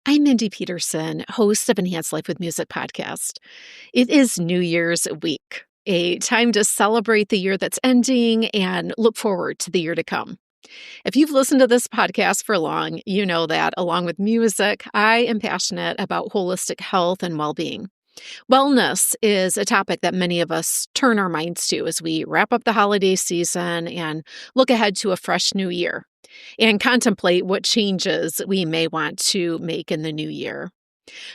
I'm Mindy Peterson, host of Enhanced Life with Music podcast. It is New Year's week, a time to celebrate the year that's ending and look forward to the year to come. If you've listened to this podcast for long, you know that along with music, I am passionate about holistic health and well-being. Wellness is a topic that many of us turn our minds to as we wrap up the holiday season and look ahead to a fresh new year and contemplate what changes we may want to make in the new year.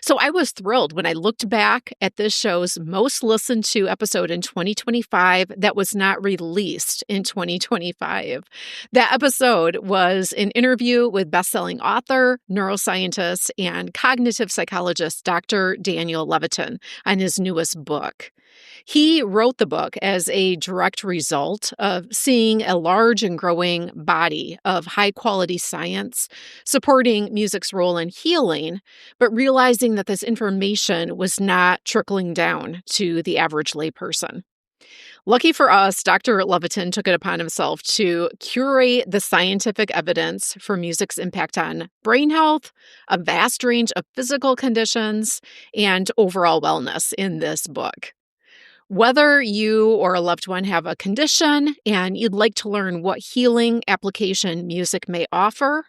So I was thrilled when I looked back at this show's most listened to episode in 2025 that was not released in 2025. That episode was an interview with best-selling author, neuroscientist, and cognitive psychologist Dr. Daniel Levitin on his newest book. He wrote the book as a direct result of seeing a large and growing body of high-quality science supporting music's role in healing, but realizing that this information was not trickling down to the average layperson. Lucky for us, Dr. Levitin took it upon himself to curate the scientific evidence for music's impact on brain health, a vast range of physical conditions, and overall wellness in this book. Whether you or a loved one have a condition and you'd like to learn what healing application music may offer,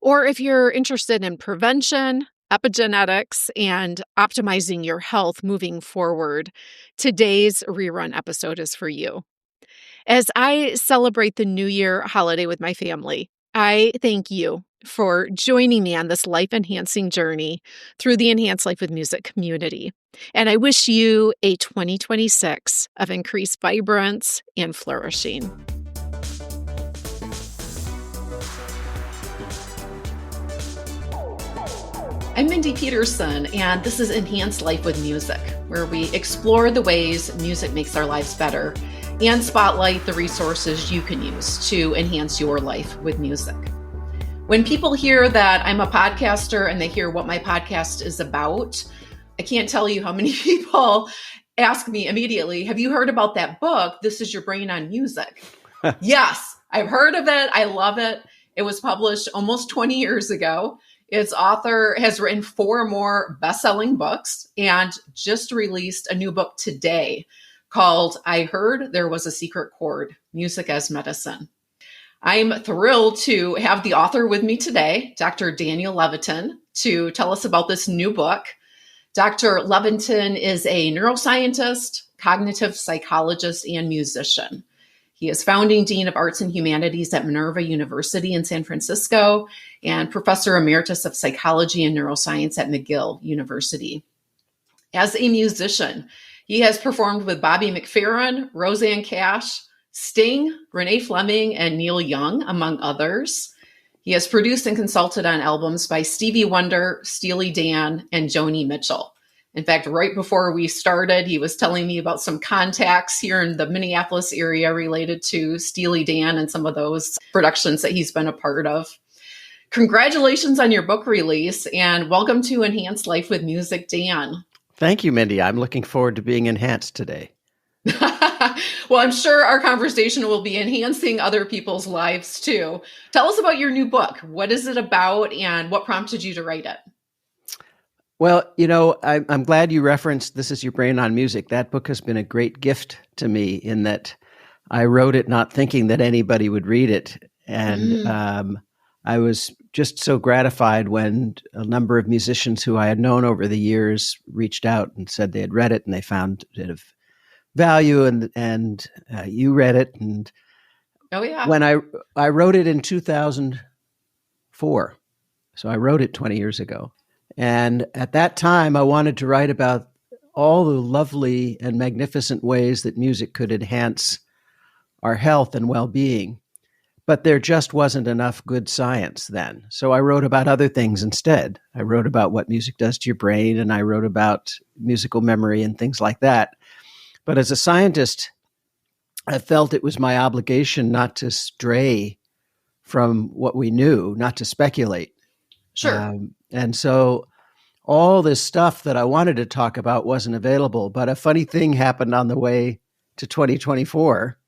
or if you're interested in prevention, epigenetics, and optimizing your health moving forward, today's rerun episode is for you. As I celebrate the New Year holiday with my family, I thank you for joining me on this life-enhancing journey through the Enhanced Life with Music community. And I wish you a 2026 of increased vibrance and flourishing. I'm Mindy Peterson, and this is Enhanced Life with Music, where we explore the ways music makes our lives better and spotlight the resources you can use to enhance your life with music. When people hear that I'm a podcaster and they hear what my podcast is about, I can't tell you how many people ask me immediately, have you heard about that book, This Is Your Brain on Music? Yes, I've heard of it. I love it. It was published almost 20 years ago. Its author has written 4 more best-selling books and just released a new book today called I Heard There Was a Secret Chord, Music as Medicine. I'm thrilled to have the author with me today, Dr. Daniel Levitin, to tell us about this new book. Dr. Levitin is a neuroscientist, cognitive psychologist, and musician. He is founding Dean of Arts and Humanities at Minerva University in San Francisco and Professor Emeritus of Psychology and Neuroscience at McGill University. As a musician, he has performed with Bobby McFerrin, Roseanne Cash, Sting, Renee Fleming, and Neil Young, among others. He has produced and consulted on albums by Stevie Wonder, Steely Dan, and Joni Mitchell. In fact, right before we started, he was telling me about some contacts here in the Minneapolis area related to Steely Dan and some of those productions that he's been a part of. Congratulations on your book release, and welcome to Enhanced Life with Music, Dan. Thank you, Mindy. I'm looking forward to being enhanced today. Well, I'm sure our conversation will be enhancing other people's lives too. Tell us about your new book. What is it about and what prompted you to write it? Well, I'm glad you referenced This Is Your Brain on Music. That book has been a great gift to me in that I wrote it not thinking that anybody would read it. And I was just so gratified when a number of musicians who I had known over the years reached out and said they had read it and they found it of value, and you read it. And when I wrote it in 2004, so I wrote it 20 years ago. And at that time, I wanted to write about all the lovely and magnificent ways that music could enhance our health and well-being. But there just wasn't enough good science then. So I wrote about other things instead. I wrote about what music does to your brain, and I wrote about musical memory and things like that. But as a scientist, I felt it was my obligation not to stray from what we knew, not to speculate. Sure. And so all this stuff that I wanted to talk about wasn't available. But a funny thing happened on the way to 2024,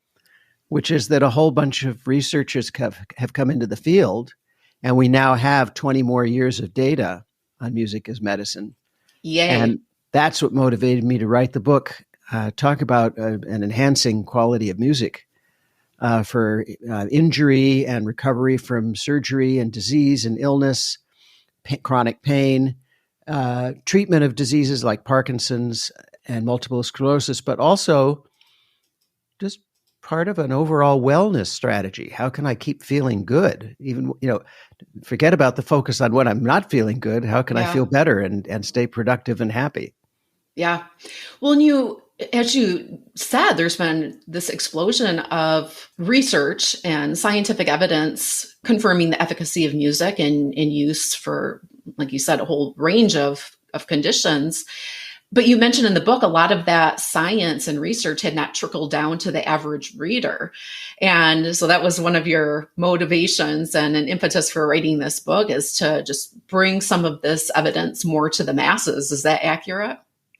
which is that a whole bunch of researchers have come into the field, and we now have 20 more years of data on music as medicine. Yay. And that's what motivated me to write the book, talk about an enhancing quality of music for injury and recovery from surgery and disease and illness, chronic pain, treatment of diseases like Parkinson's and multiple sclerosis, but also just part of an overall wellness strategy. How can I keep feeling good? Even, forget about the focus on when I'm not feeling good. How can I feel better and stay productive and happy? Yeah. Well, and as you said, there's been this explosion of research and scientific evidence confirming the efficacy of music in use for, like you said, a whole range of conditions. But you mentioned in the book, a lot of that science and research had not trickled down to the average reader. And so that was one of your motivations and an impetus for writing this book, is to just bring some of this evidence more to the masses. Is that accurate?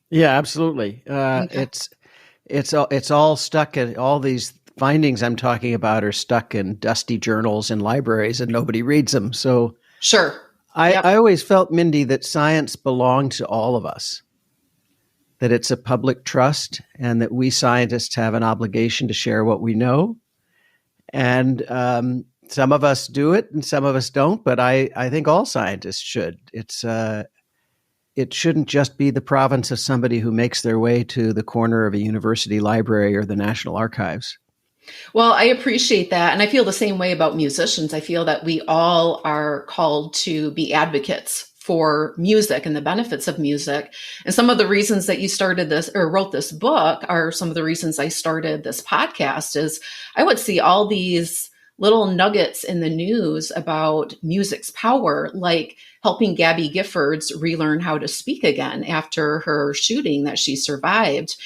Yeah, absolutely. Okay. It's all stuck in all these findings I'm talking about are stuck in dusty journals and libraries, and nobody reads them. So Sure. I Yep. always felt, Mindy, that science belonged to all of us, that it's a public trust, and that we scientists have an obligation to share what we know. And some of us do it and some of us don't, but I think all scientists should. It shouldn't just be the province of somebody who makes their way to the corner of a university library or the National Archives. Well, I appreciate that. And I feel the same way about musicians. I feel that we all are called to be advocates for music and the benefits of music. And some of the reasons that you started this or wrote this book are some of the reasons I started this podcast. Is I would see all these little nuggets in the news about music's power, like helping Gabby Giffords relearn how to speak again after her shooting that she survived.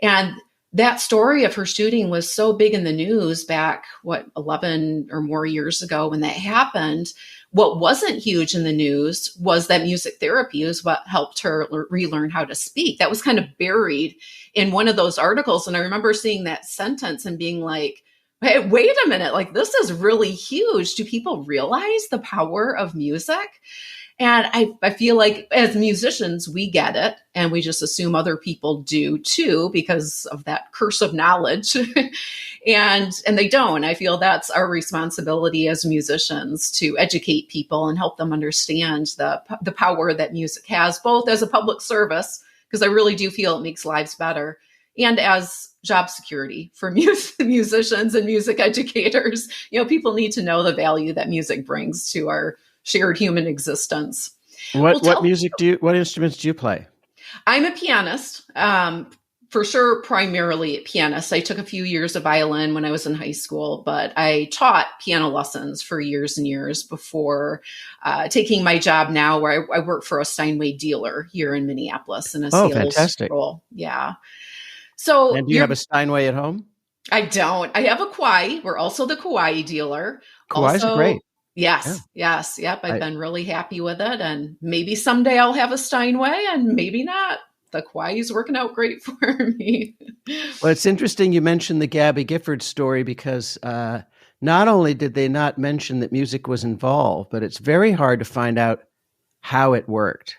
And that story of her shooting was so big in the news back, 11 or more years ago when that happened. What wasn't huge in the news was that music therapy was what helped her relearn how to speak. That was kind of buried in one of those articles. And I remember seeing that sentence and being like, hey, wait a minute, like this is really huge. Do people realize the power of music? And I feel like as musicians, we get it, and we just assume other people do too because of that curse of knowledge. and they don't. I feel that's our responsibility as musicians, to educate people and help them understand the power that music has, both as a public service, because I really do feel it makes lives better, and as job security for musicians and music educators. People need to know the value that music brings to our shared human existence. What instruments do you play? I'm a pianist, for sure, primarily a pianist. I took a few years of violin when I was in high school, but I taught piano lessons for years and years before taking my job now, where I work for a Steinway dealer here in Minneapolis in a sales fantastic role. Yeah. So, and do you have a Steinway at home? I don't. I have a Kauai. We're also the Kauai dealer. Kauai's great. Yes. Yeah. Yes. Yep. I've been really happy with it. And maybe someday I'll have a Steinway, and maybe not. The Kauai's working out great for me. Well, it's interesting you mentioned the Gabby Giffords story, because not only did they not mention that music was involved, but it's very hard to find out how it worked.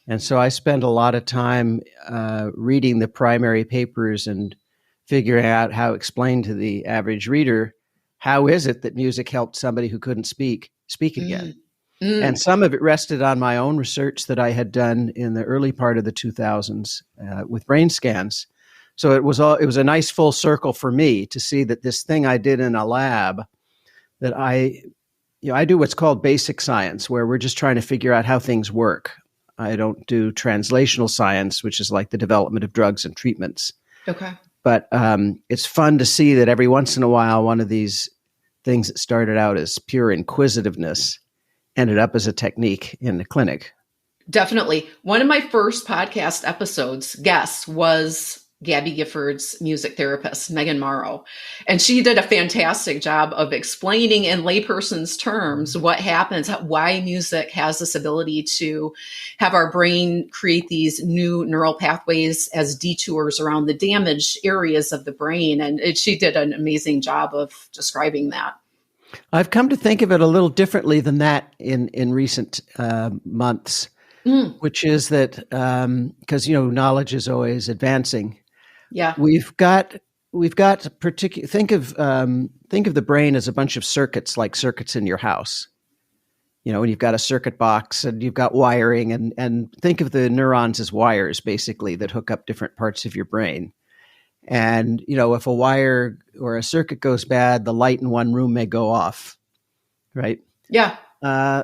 And so I spent a lot of time reading the primary papers and figuring out how to explain to the average reader, how is it that music helped somebody who couldn't speak again? And some of it rested on my own research that I had done in the early part of the 2000s with brain scans. So it was a nice full circle for me to see that this thing I did in a lab, that I do what's called basic science, where we're just trying to figure out how things work. I don't do translational science, which is like the development of drugs and treatments. Okay. But it's fun to see that every once in a while, one of these things that started out as pure inquisitiveness ended up as a technique in the clinic. Definitely. One of my first podcast episodes, guest, was Gabby Giffords' music therapist, Megan Morrow. And she did a fantastic job of explaining in layperson's terms what happens, why music has this ability to have our brain create these new neural pathways as detours around the damaged areas of the brain. And she did an amazing job of describing that. I've come to think of it a little differently than that in recent months. Mm, which is that because knowledge is always advancing. yeah. We've got particular. Think of the brain as a bunch of circuits, like circuits in your house. When you've got a circuit box and you've got wiring, and think of the neurons as wires, basically, that hook up different parts of your brain. And if a wire or a circuit goes bad, the light in one room may go off, right? Yeah. Uh,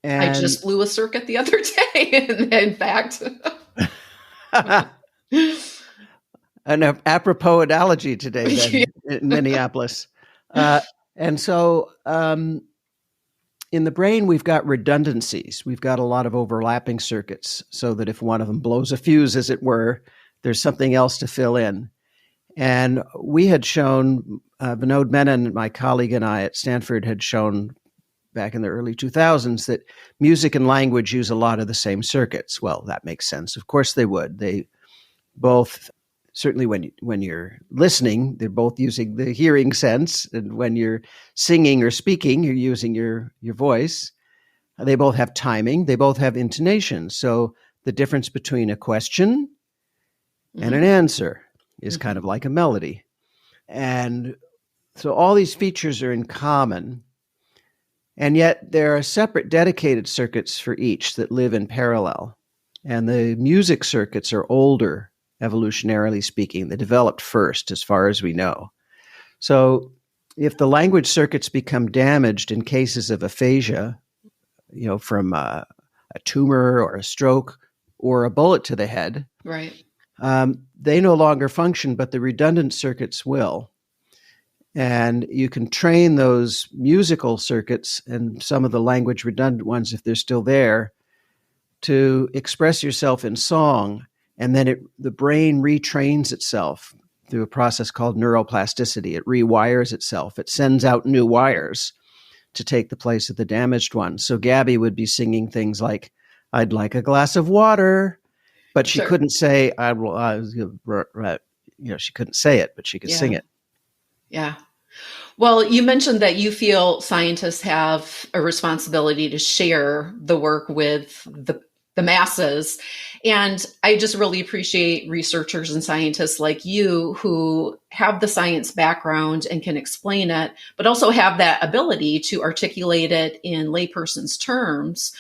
I and just blew a circuit the other day, in fact. an apropos analogy today, then, in Minneapolis. And so in the brain, we've got redundancies. We've got a lot of overlapping circuits, so that if one of them blows a fuse, as it were, there's something else to fill in. And we had shown, Vinod Menon, my colleague, and I at Stanford had shown back in the early 2000s that music and language use a lot of the same circuits. Well, that makes sense. Of course they would. They both, certainly when you're listening, they're both using the hearing sense. And when you're singing or speaking, you're using your voice. They both have timing. They both have intonation. So the difference between a question and an answer is kind of like a melody. And so all these features are in common. And yet there are separate dedicated circuits for each that live in parallel. And the music circuits are older, evolutionarily speaking. They developed first, as far as we know. So if the language circuits become damaged in cases of aphasia, from a tumor or a stroke or a bullet to the head, Right. they no longer function, but the redundant circuits will. And you can train those musical circuits and some of the language redundant ones, if they're still there, to express yourself in song. And then the brain retrains itself through a process called neuroplasticity. It rewires itself. It sends out new wires to take the place of the damaged ones. So Gabby would be singing things like, "I'd like a glass of water," but she couldn't say, "I will." She couldn't say it, but she could sing it. Yeah. Well, you mentioned that you feel scientists have a responsibility to share the work with the masses. And I just really appreciate researchers and scientists like you who have the science background and can explain it, but also have that ability to articulate it in layperson's terms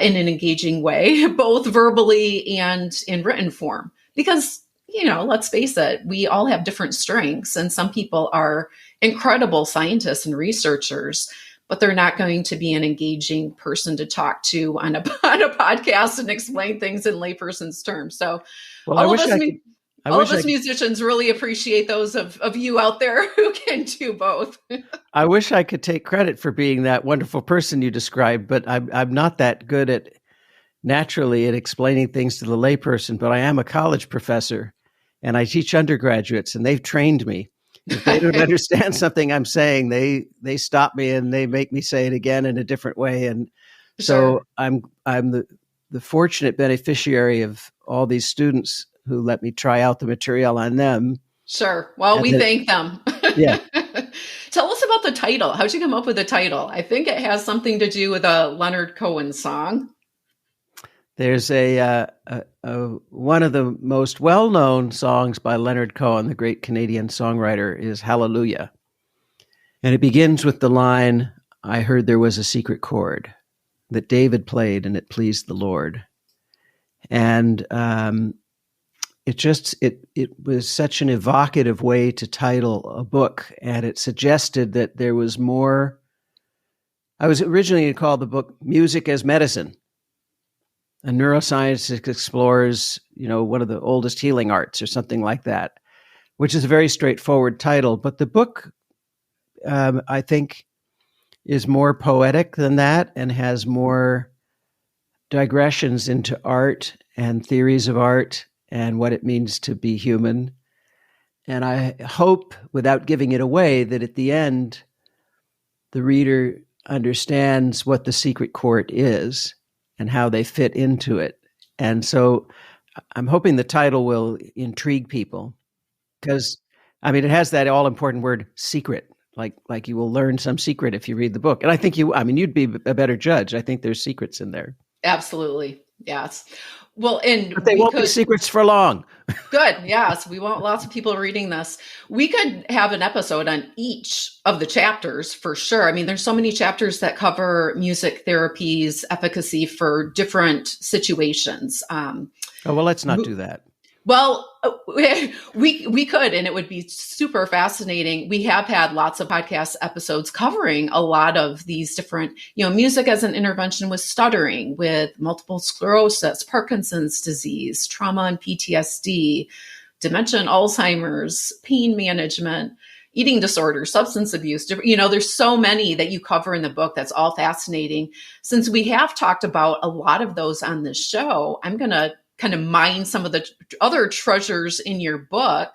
in an engaging way, both verbally and in written form. Because, let's face it, we all have different strengths, and some people are incredible scientists and researchers, but they're not going to be an engaging person to talk to on a podcast and explain things in layperson's terms. So all of us musicians really appreciate those of you out there who can do both. I wish I could take credit for being that wonderful person you described, but I'm not that good naturally at explaining things to the layperson, but I am a college professor and I teach undergraduates, and they've trained me. If they don't understand something I'm saying, they stop me and they make me say it again in a different way. And so I'm the fortunate beneficiary of all these students who let me try out the material on them. Sure. Well, we thank them. Yeah. Tell us about the title. How'd you come up with the title? I think it has something to do with a Leonard Cohen song. There's one of the most well-known songs by Leonard Cohen, the great Canadian songwriter, is Hallelujah. And it begins with the line, "I heard there was a secret chord that David played and it pleased the Lord." And it was such an evocative way to title a book. And it suggested that there was more. I was originally going to call the book Music as Medicine. A neuroscience explores, one of the oldest healing arts or something like that, which is a very straightforward title. But the book, I think, is more poetic than that and has more digressions into art and theories of art and what it means to be human. And I hope, without giving it away, that at the end, the reader understands what the secret chord is and how they fit into it. And so I'm hoping the title will intrigue people because, it has that all-important word, secret, like you will learn some secret if you read the book. And I think you'd be a better judge. I think there's secrets in there. Absolutely. Yes. Well, and But they we won't be could secrets for long. Good. Yes, we want lots of people reading this. We could have an episode on each of the chapters for sure. I mean, there's so many chapters that cover music therapy's efficacy for different situations. Oh, well, let's not do that. Well, we could, and it would be super fascinating. We have had lots of podcast episodes covering a lot of these different, music as an intervention with stuttering, with multiple sclerosis, Parkinson's disease, trauma and PTSD, dementia and Alzheimer's, pain management, eating disorders, substance abuse. There's so many that you cover in the book. That's all fascinating. Since we have talked about a lot of those on this show, I'm going to kind of mine some of the other treasures in your book.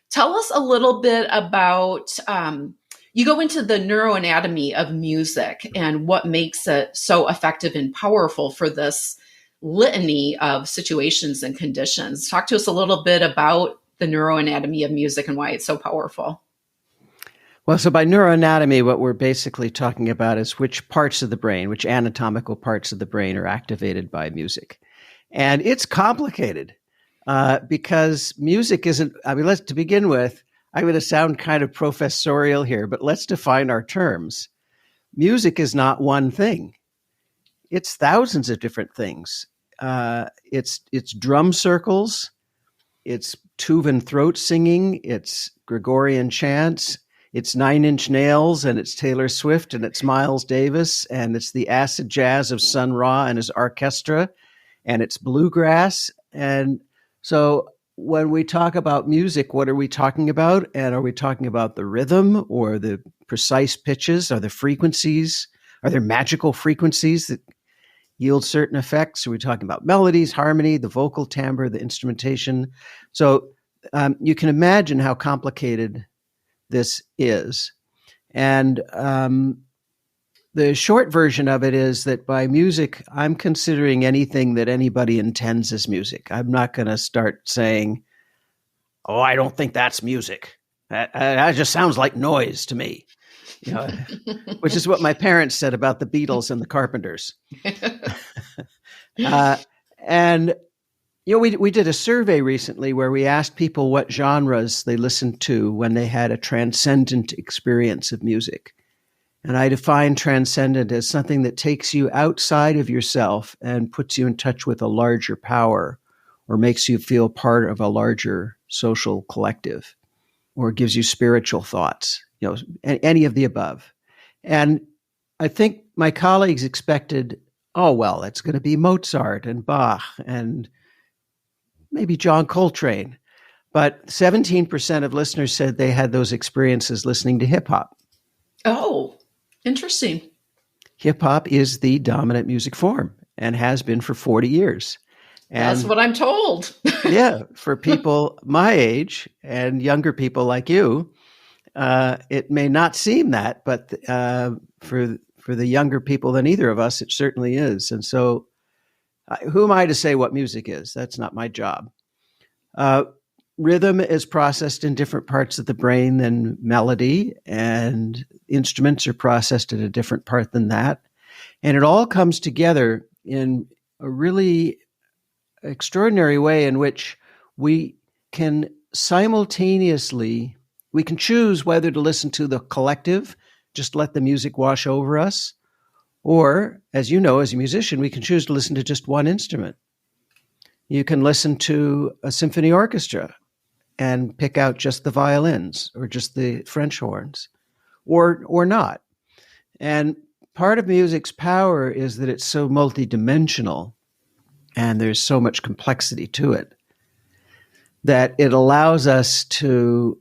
Tell us a little bit about, you go into the neuroanatomy of music and what makes it so effective and powerful for this litany of situations and conditions. Talk to us a little bit about the neuroanatomy of music and why it's so powerful. Well, so by neuroanatomy, what we're basically talking about is which parts of the brain, which anatomical parts of the brain are activated by music. And it's complicated because music isn't, to begin with, I'm going to sound kind of professorial here, but let's define our terms. Music is not one thing. It's thousands of different things. It's drum circles, it's Tuvan throat singing, it's Gregorian chants, it's Nine Inch Nails, and it's Taylor Swift, and it's Miles Davis, and it's the acid jazz of Sun Ra and his orchestra, and it's bluegrass. And so when we talk about music, what are we talking about? And are we talking about the rhythm or the precise pitches or the frequencies? Are there magical frequencies that yield certain effects? Are we talking about melodies, harmony, the vocal timbre, the instrumentation? So you can imagine how complicated this is. And the short version of it is that by music, I'm considering anything that anybody intends as music. I'm not going to start saying, oh, I don't think that's music. That just sounds like noise to me, which is what my parents said about the Beatles and the Carpenters. And we did a survey recently where we asked people what genres they listened to when they had a transcendent experience of music. And I define transcendent as something that takes you outside of yourself and puts you in touch with a larger power, or makes you feel part of a larger social collective, or gives you spiritual thoughts, any of the above. And I think my colleagues expected, oh, well, it's going to be Mozart and Bach and maybe John Coltrane. But 17% of listeners said they had those experiences listening to hip hop. Oh, interesting. Hip hop is the dominant music form and has been for 40 years. And that's what I'm told. yeah, for people my age and younger people like you, it may not seem that, but for the younger people than either of us, it certainly is. And so who am I to say what music is? That's not my job. Rhythm is processed in different parts of the brain than melody, and instruments are processed at a different part than that. And it all comes together in a really extraordinary way in which we can simultaneously, we can choose whether to listen to the collective, just let the music wash over us, or, as you know, as a musician, we can choose to listen to just one instrument. You can listen to a symphony orchestra and pick out just the violins or just the French horns, or not. And part of music's power is that it's so multidimensional and there's so much complexity to it that it allows us to,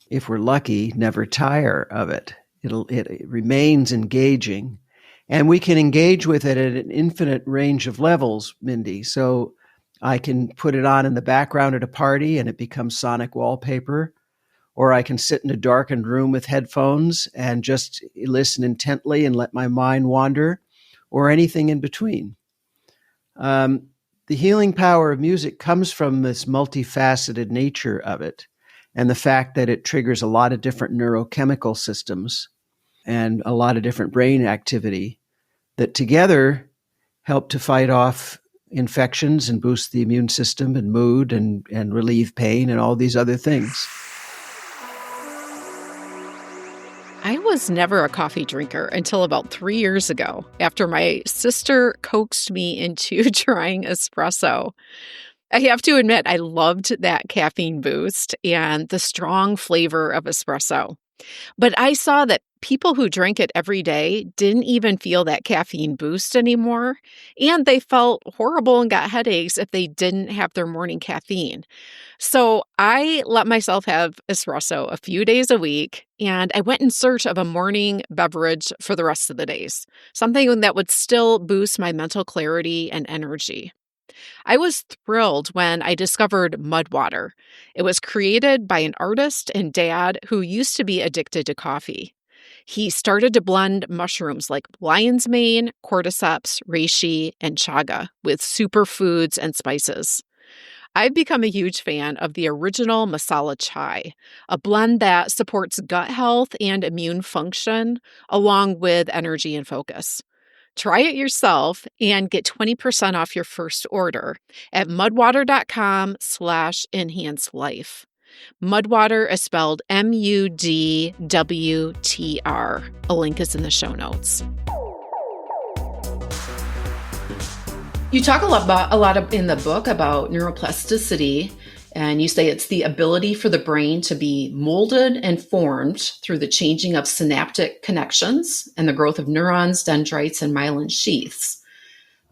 if we're lucky, never tire of it. It remains engaging, and we can engage with it at an infinite range of levels, Mindy. So I can put it on in the background at a party and it becomes sonic wallpaper, or I can sit in a darkened room with headphones and just listen intently and let my mind wander, or anything in between. The healing power of music comes from this multifaceted nature of it, and the fact that it triggers a lot of different neurochemical systems and a lot of different brain activity that together help to fight off infections and boost the immune system and mood and relieve pain and all these other things. I was never a coffee drinker until about 3 years ago, after my sister coaxed me into trying espresso. I have to admit, I loved that caffeine boost and the strong flavor of espresso. But I saw that people who drank it every day didn't even feel that caffeine boost anymore, and they felt horrible and got headaches if they didn't have their morning caffeine. So I let myself have espresso a few days a week, and I went in search of a morning beverage for the rest of the days, something that would still boost my mental clarity and energy. I was thrilled when I discovered mud water. It was created by an artist and dad who used to be addicted to coffee. He started to blend mushrooms like lion's mane, cordyceps, reishi, and chaga with superfoods and spices. I've become a huge fan of the original masala chai, a blend that supports gut health and immune function, along with energy and focus. Try it yourself and get 20% off your first order at mudwater.com/enhancelife. Mudwater is spelled Mudwtr. A link is in the show notes. You talk a lot in the book about neuroplasticity, and you say it's the ability for the brain to be molded and formed through the changing of synaptic connections and the growth of neurons, dendrites, and myelin sheaths.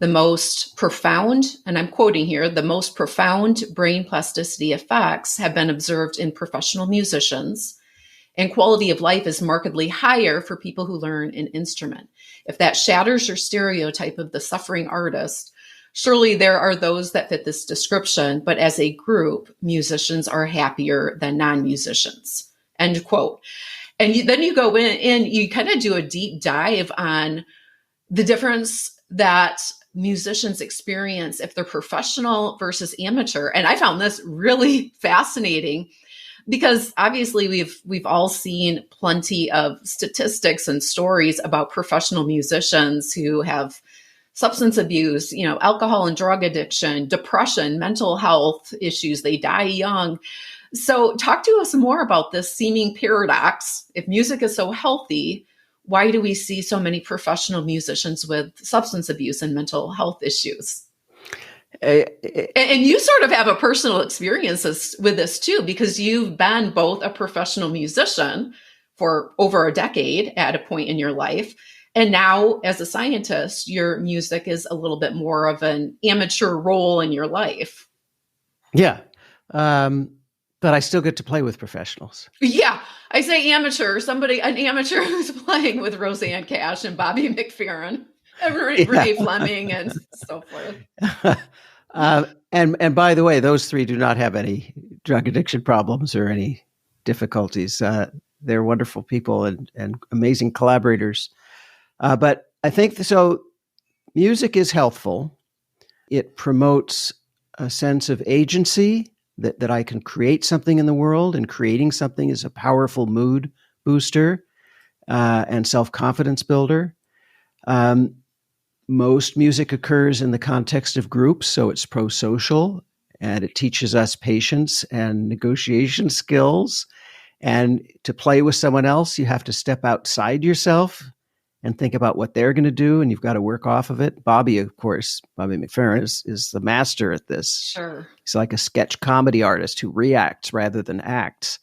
The most profound, and I'm quoting here, the most profound brain plasticity effects have been observed in professional musicians, and quality of life is markedly higher for people who learn an instrument. If that shatters your stereotype of the suffering artist, surely there are those that fit this description, but as a group, musicians are happier than non-musicians, end quote. And then you go in and you kind of do a deep dive on the difference that musicians experience if they're professional versus amateur. And I found this really fascinating because obviously we've all seen plenty of statistics and stories about professional musicians who have substance abuse, alcohol and drug addiction, depression, mental health issues. They die young. So talk to us more about this seeming paradox. If music is so healthy, why do we see so many professional musicians with substance abuse and mental health issues? And you sort of have a personal experience with this too, because you've been both a professional musician for over a decade at a point in your life. And now, as a scientist, your music is a little bit more of an amateur role in your life. Yeah. But I still get to play with professionals. Yeah. I say amateur, an amateur who's playing with Roseanne Cash and Bobby McFerrin and Renee Fleming and so forth. And by the way, those three do not have any drug addiction problems or any difficulties. They're wonderful people and amazing collaborators. But I think so. Music is healthful. It promotes a sense of agency that I can create something in the world, and creating something is a powerful mood booster and self-confidence builder. Most music occurs in the context of groups, so it's pro-social, and it teaches us patience and negotiation skills. And to play with someone else, you have to step outside yourself and think about what they're going to do, and you've got to work off of it. Bobby, of course, Bobby McFerrin is the master at this. Sure. He's like a sketch comedy artist who reacts rather than acts.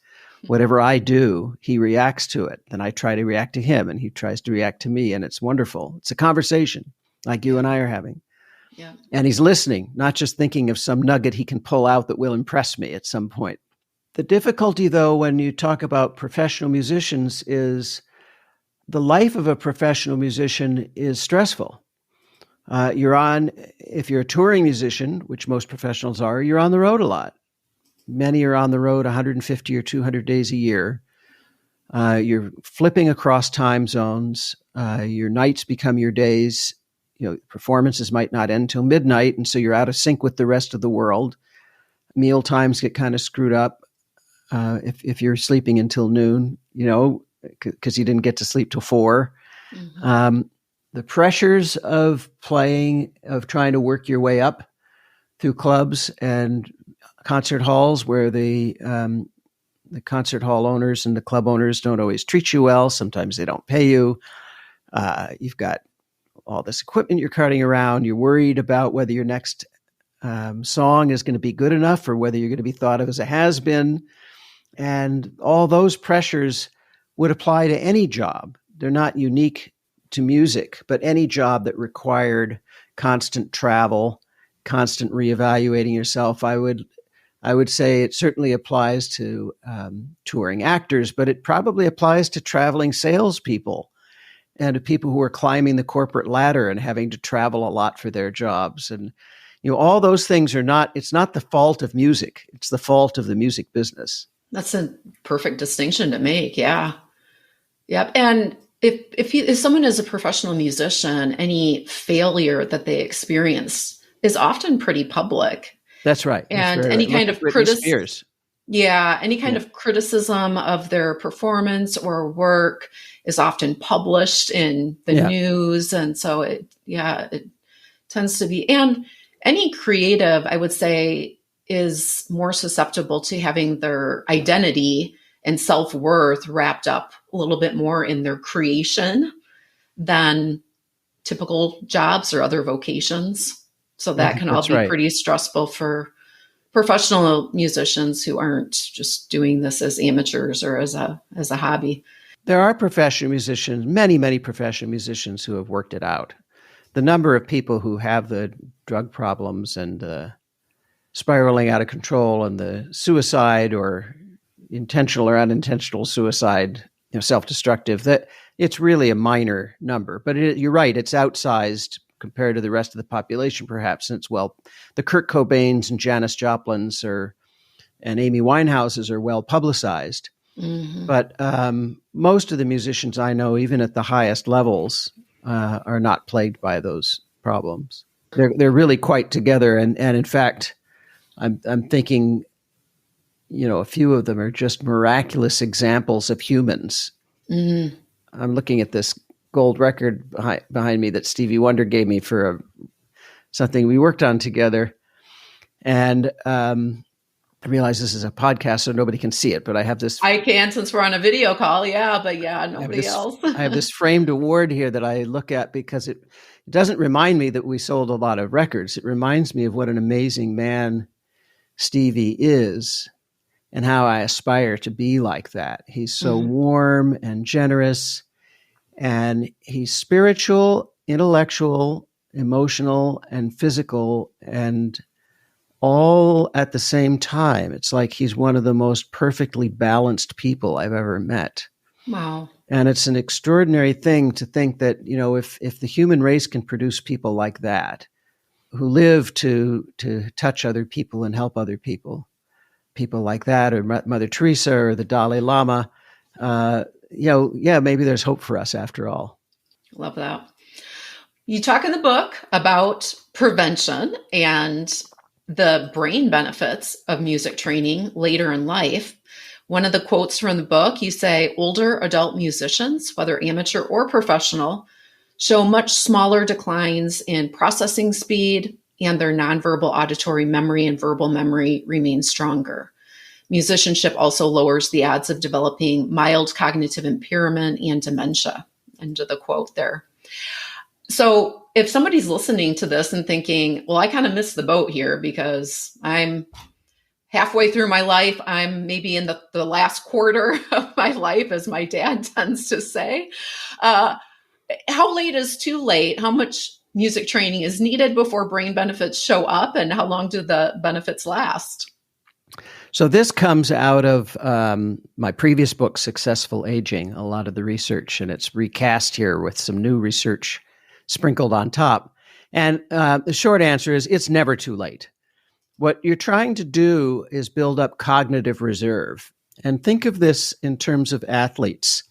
Whatever I do, he reacts to it. Then I try to react to him, and he tries to react to me, and it's wonderful. It's a conversation like you and I are having. Yeah. And he's listening, not just thinking of some nugget he can pull out that will impress me at some point. The difficulty, though, when you talk about professional musicians is the life of a professional musician is stressful. If you're a touring musician, which most professionals are, you're on the road a lot. Many are on the road 150 or 200 days a year. You're flipping across time zones. Your nights become your days. Performances might not end till midnight, and so you're out of sync with the rest of the world. Meal times get kind of screwed up if you're sleeping until noon, because you didn't get to sleep till 4. Mm-hmm. the pressures of playing, of trying to work your way up through clubs and concert halls where the concert hall owners and the club owners don't always treat you well. Sometimes they don't pay you. You've got all this equipment you're carting around. You're worried about whether your next song is going to be good enough or whether you're going to be thought of as a has-been. And all those pressures would apply to any job. They're not unique to music, but any job that required constant travel, constant reevaluating yourself. I would say it certainly applies to touring actors, but it probably applies to traveling salespeople and to people who are climbing the corporate ladder and having to travel a lot for their jobs. And, all those things it's not the fault of music. It's the fault of the music business. That's a perfect distinction to make. Yeah. Yep. And if someone is a professional musician, any failure that they experience is often pretty public. That's right. And That's any right. kind of criticism. Yeah. Any kind of criticism of their performance or work is often published in the news. And so it tends to be, and any creative, I would say, is more susceptible to having their identity and self-worth wrapped up a little bit more in their creation than typical jobs or other vocations. So that can all be pretty stressful for professional musicians who aren't just doing this as amateurs or as a hobby. There are professional musicians, many professional musicians who have worked it out. The number of people who have the drug problems and spiraling out of control and the suicide or intentional or unintentional suicide, self-destructive, that it's really a minor number. But you're right, it's outsized compared to the rest of the population, perhaps, since, the Kurt Cobains and Janis Joplins and Amy Winehouses are well publicized. Mm-hmm. But most of the musicians I know, even at the highest levels, are not plagued by those problems. They're really quite together. And in fact, I'm thinking, a few of them are just miraculous examples of humans. Mm-hmm. I'm looking at this gold record behind me that Stevie Wonder gave me for something we worked on together. And I realize this is a podcast, so nobody can see it, but I have this. I can, since we're on a video call, but nobody else. I have this framed award here that I look at because it doesn't remind me that we sold a lot of records. It reminds me of what an amazing man Stevie is and how I aspire to be like that. He's so warm and generous, and he's spiritual, intellectual, emotional, and physical, and all at the same time. It's like he's one of the most perfectly balanced people I've ever met. Wow. And it's an extraordinary thing to think that, if the human race can produce people like that, who live to touch other people and help other people like that, or Mother Teresa or the Dalai Lama, maybe there's hope for us after all. Love that. You talk in the book about prevention and the brain benefits of music training later in life. One of the quotes from the book, you say, older adult musicians, whether amateur or professional, show much smaller declines in processing speed, and their nonverbal auditory memory and verbal memory remain stronger. Musicianship also lowers the odds of developing mild cognitive impairment and dementia. End of the quote there. So if somebody's listening to this and thinking, well, I kind of missed the boat here because I'm halfway through my life, I'm maybe in the last quarter of my life, as my dad tends to say, how late is too late? How much music training is needed before brain benefits show up, and how long do the benefits last? So this comes out of my previous book, Successful Aging, a lot of the research, and it's recast here with some new research sprinkled on top. And the short answer is it's never too late. What you're trying to do is build up cognitive reserve. And think of this in terms of athletes.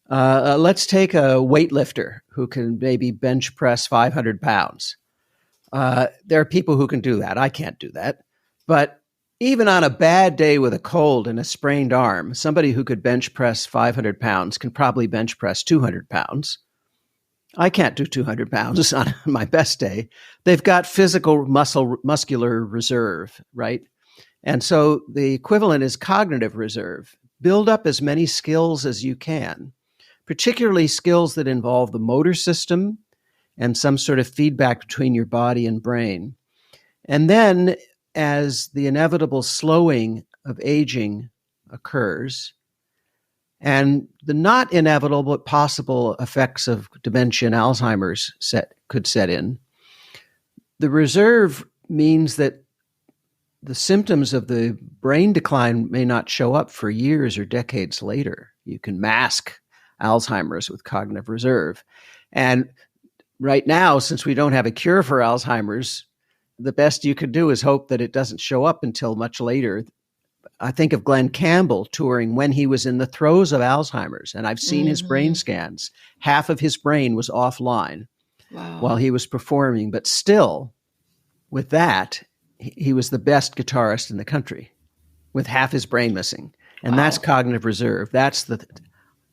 Let's take a weightlifter who can maybe bench press 500 pounds. There are people who can do that. I can't do that. But even on a bad day with a cold and a sprained arm, somebody who could bench press 500 pounds can probably bench press 200 pounds. I can't do 200 pounds on my best day. They've got physical muscular reserve, right? And so the equivalent is cognitive reserve. Build up as many skills as you can, particularly skills that involve the motor system and some sort of feedback between your body and brain. And then, as the inevitable slowing of aging occurs, and the not inevitable but possible effects of dementia and Alzheimer's could set in, the reserve means that the symptoms of the brain decline may not show up for years or decades later. You can mask Alzheimer's with cognitive reserve. And right now, since we don't have a cure for Alzheimer's, the best you could do is hope that it doesn't show up until much later. I think of Glenn Campbell touring when he was in the throes of Alzheimer's, and I've seen his brain scans. Half of his brain was offline while he was performing, but still, with that, he was the best guitarist in the country with half his brain missing. And that's cognitive reserve. That's the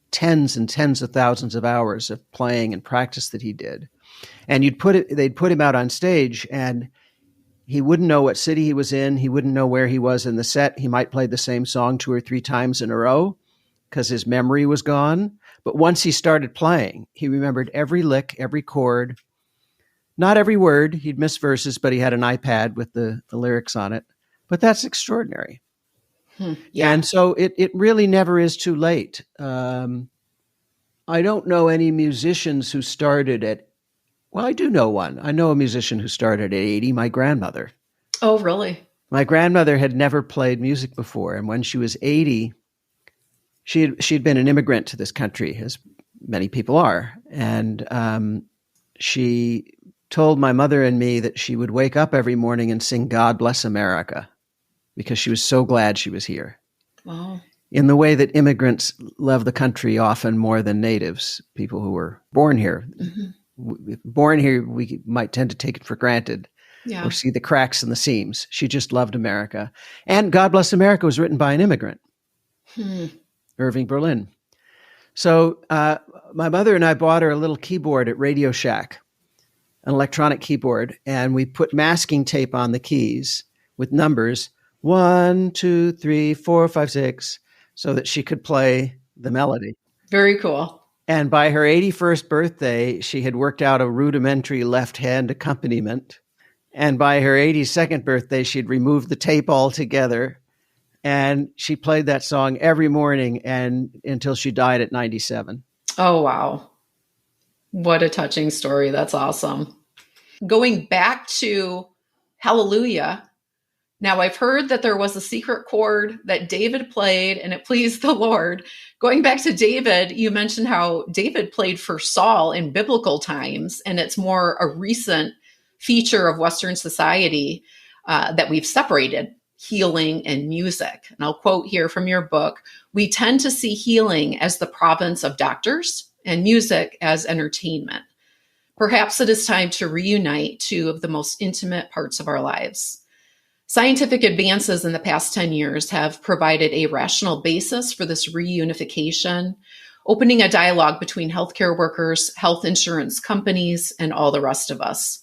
tens and tens of thousands of hours of playing and practice that he did. And they'd put him out on stage, and he wouldn't know what city he was in. He wouldn't know where he was in the set. He might play the same song 2 or 3 times in a row because his memory was gone. But once he started playing, he remembered every lick, every chord, not every word. He'd miss verses, but he had an iPad with the lyrics on it. But that's extraordinary. Yeah. And so it really never is too late. I don't know any musicians who started at, well, I do know one. I know a musician who started at 80, my grandmother. Oh, really? My grandmother had never played music before. And when she was 80, she'd been an immigrant to this country, as many people are. And she told my mother and me that she would wake up every morning and sing God Bless America because she was so glad she was here. Wow. In the way that immigrants love the country often more than natives, people who were born here. Born here, we might tend to take it for granted or see the cracks in the seams. She just loved America. And God Bless America was written by an immigrant, Irving Berlin. So my mother and I bought her a little keyboard at Radio Shack, an electronic keyboard, and we put masking tape on the keys with numbers 1, 2, 3, 4, 5, 6, so that she could play the melody. Very cool. And by her 81st birthday, she had worked out a rudimentary left-hand accompaniment. And by her 82nd birthday, she'd removed the tape altogether. And she played that song every morning and until she died at 97. Oh, wow. What a touching story. That's awesome. Going back to Hallelujah. Now, I've heard that there was a secret chord that David played and it pleased the Lord. Going back to David, you mentioned how David played for Saul in biblical times, and it's more a recent feature of Western society that we've separated healing and music. And I'll quote here from your book, "We tend to see healing as the province of doctors and music as entertainment. Perhaps it is time to reunite 2 of the most intimate parts of our lives." Scientific advances in the past 10 years have provided a rational basis for this reunification, opening a dialogue between healthcare workers, health insurance companies, and all the rest of us.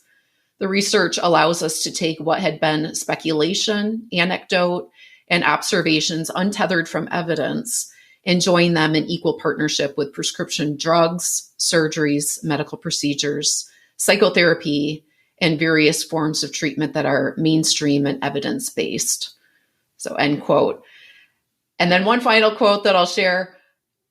The research allows us to take what had been speculation, anecdote, and observations untethered from evidence and join them in equal partnership with prescription drugs, surgeries, medical procedures, psychotherapy, and various forms of treatment that are mainstream and evidence-based. So, end quote. And then one final quote that I'll share.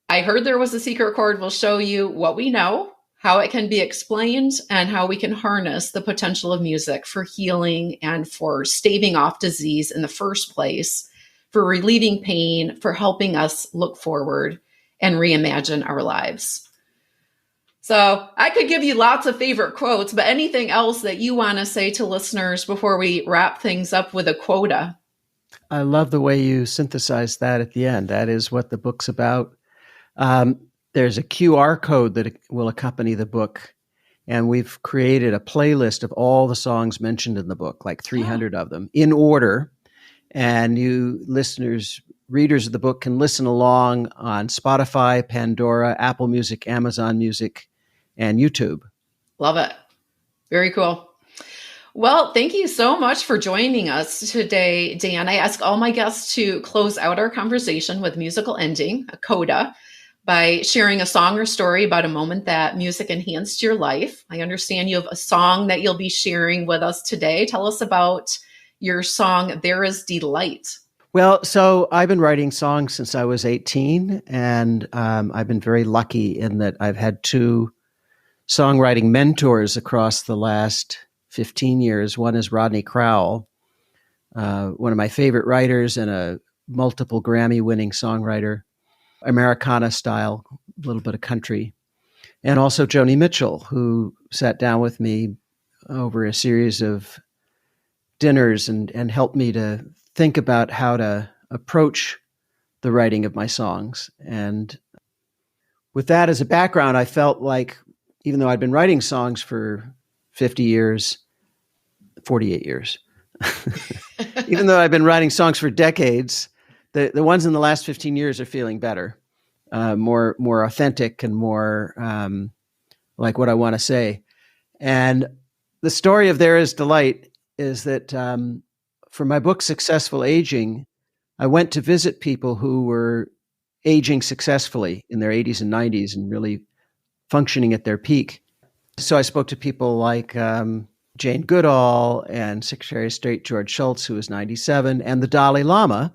"I heard there was a secret chord. We'll show you what we know, how it can be explained, and how we can harness the potential of music for healing and for staving off disease in the first place, for relieving pain, for helping us look forward and reimagine our lives." So I could give you lots of favorite quotes, but anything else that you want to say to listeners before we wrap things up with a quota? I love the way you synthesized that at the end. That is what the book's about. There's a QR code that will accompany the book, and we've created a playlist of all the songs mentioned in the book, like 300 of them, in order. And you listeners, readers of the book can listen along on Spotify, Pandora, Apple Music, Amazon Music, and YouTube. Love it. Very cool. Well, thank you so much for joining us today, Dan. I ask all my guests to close out our conversation with musical ending, a coda, by sharing a song or story about a moment that music enhanced your life. I understand you have a song that you'll be sharing with us today. Tell us about your song, There Is Delight. Well, so I've been writing songs since I was 18, and I've been very lucky in that I've had two songwriting mentors across the last 15 years. One is Rodney Crowell, one of my favorite writers and a multiple Grammy-winning songwriter, Americana style, a little bit of country. And also Joni Mitchell, who sat down with me over a series of dinners and helped me to think about how to approach the writing of my songs. And with that as a background, I felt like, even though I'd been writing songs for 50 years, 48 years, even though I've been writing songs for decades, the ones in the last 15 years are feeling better, more authentic and more like what I want to say. And the story of There Is Delight is that for my book, Successful Aging, I went to visit people who were aging successfully in their 80s and 90s and really functioning at their peak. So I spoke to people like Jane Goodall and Secretary of State George Shultz, who was 97, and the Dalai Lama,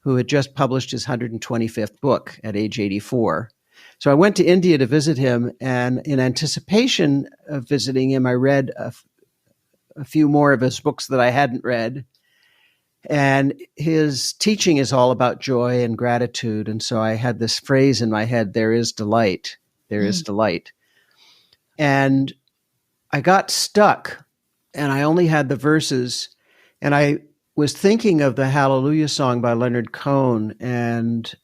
who had just published his 125th book at age 84. So I went to India to visit him, and in anticipation of visiting him, I read a few more of his books that I hadn't read. And his teaching is all about joy and gratitude. And so I had this phrase in my head, there is delight, there is delight. And I got stuck, and I only had the verses. And I was thinking of the Hallelujah song by Leonard Cohen, and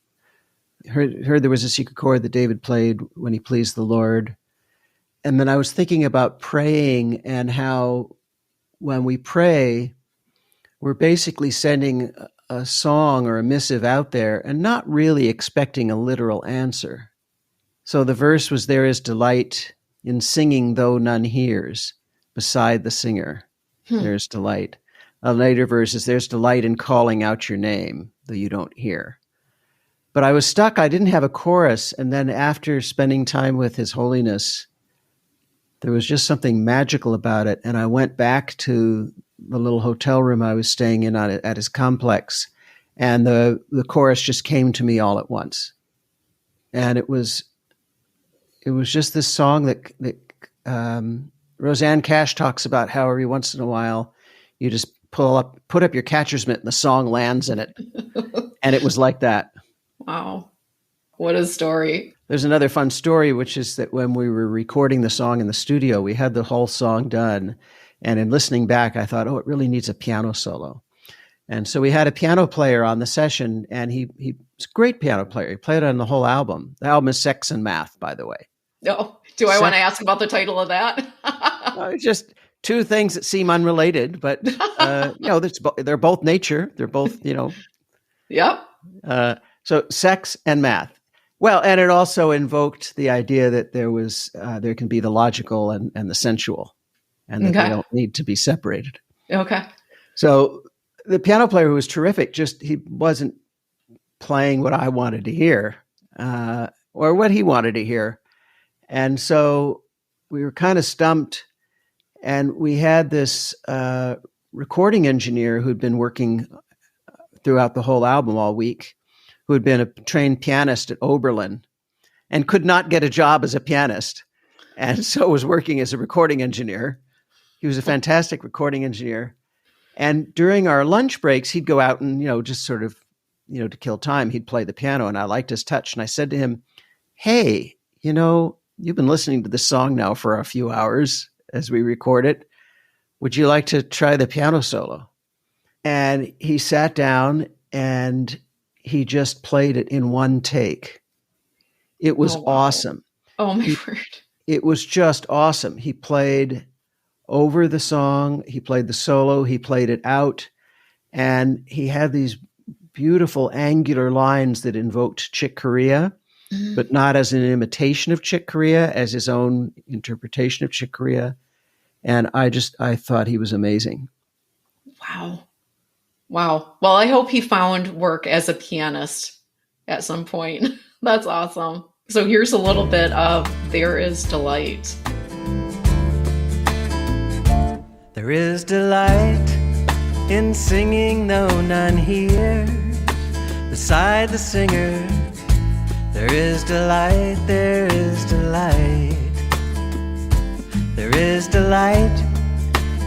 heard there was a secret chord that David played when he pleased the Lord. And then I was thinking about praying and how when we pray, we're basically sending a song or a missive out there and not really expecting a literal answer. So the verse was, there is delight in singing though none hears, beside the singer, there's delight. A later verse is, there's delight in calling out your name, though you don't hear. But I was stuck. I didn't have a chorus. And then after spending time with His Holiness, there was just something magical about it. And I went back to the little hotel room I was staying in at his complex, and the chorus just came to me all at once. And it was just this song that Roseanne Cash talks about, how every once in a while you just put up your catcher's mitt and the song lands in it. And it was like that. Wow. What a story. There's another fun story, which is that when we were recording the song in the studio, we had the whole song done. And in listening back, I thought, oh, it really needs a piano solo. And so we had a piano player on the session, and he's a great piano player. He played on the whole album. The album is Sex and Math, by the way. Oh, do I want to ask about the title of that? Just two things that seem unrelated, but they're both nature. They're both, Yep. So sex and math. Well, and it also invoked the idea that there can be the logical and the sensual, and that they don't need to be separated. Okay. So the piano player, who was terrific, he wasn't playing what I wanted to hear, or what he wanted to hear. And so we were kind of stumped, and we had this recording engineer who'd been working throughout the whole album all week, who had been a trained pianist at Oberlin and could not get a job as a pianist, and so was working as a recording engineer. He was a fantastic recording engineer. And during our lunch breaks, he'd go out and, just sort of, to kill time, he'd play the piano, and I liked his touch. And I said to him, hey, you've been listening to this song now for a few hours as we record it. Would you like to try the piano solo? And he sat down and he just played it in one take. It was awesome. Oh, my word. It was just awesome. He played over the song. He played the solo. He played it out. And he had these beautiful angular lines that invoked Chick Corea. Mm. but not as an imitation of Chick Corea, as his own interpretation of Chick Corea. And I thought he was amazing. Wow. Wow. Well, I hope he found work as a pianist at some point. That's awesome. So here's a little bit of There Is Delight. There is delight in singing though none hears. Beside the singer, there is delight, there is delight. There is delight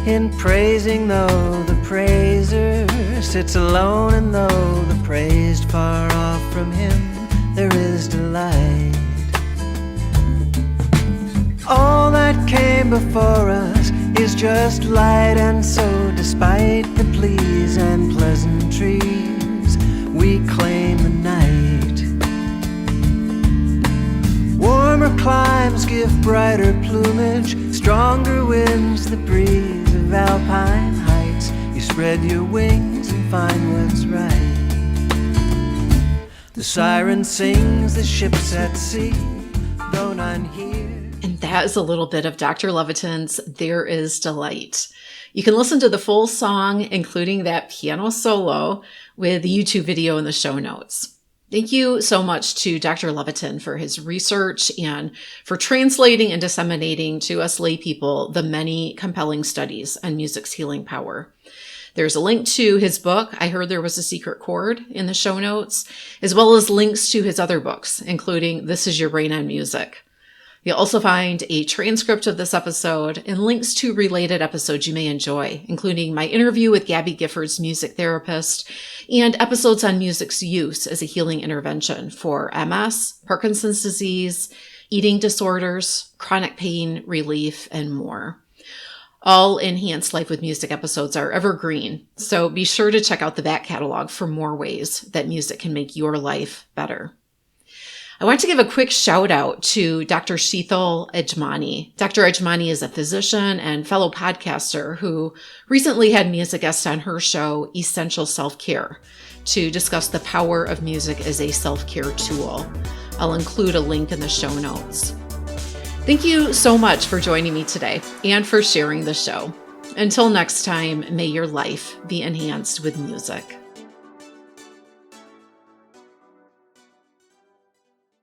in praising though the praiser sits alone, and though the praised far off from him, there is delight. All that came before us is just light, and so despite the pleas and pleasantries, we claim the night. Warmer climes give brighter plumage, stronger winds that breeze of alpine heights. You spread your wings and find what's right. The siren sings, the ship's at sea, though none hear. And that is a little bit of Dr. Levitin's There Is Delight. You can listen to the full song, including that piano solo, with the YouTube video in the show notes. Thank you so much to Dr. Levitin for his research and for translating and disseminating to us lay people the many compelling studies on music's healing power. There's a link to his book, I Heard There Was a Secret Chord, in the show notes, as well as links to his other books, including This Is Your Brain on Music. You'll also find a transcript of this episode and links to related episodes you may enjoy, including my interview with Gabby Gifford's music therapist and episodes on music's use as a healing intervention for MS, Parkinson's disease, eating disorders, chronic pain relief, and more. All Enhanced Life with Music episodes are evergreen, so be sure to check out the back catalog for more ways that music can make your life better. I want to give a quick shout out to Dr. Sheetal Ejmani. Dr. Ejmani is a physician and fellow podcaster who recently had me as a guest on her show, Essential Self-Care, to discuss the power of music as a self-care tool. I'll include a link in the show notes. Thank you so much for joining me today and for sharing the show. Until next time, may your life be enhanced with music.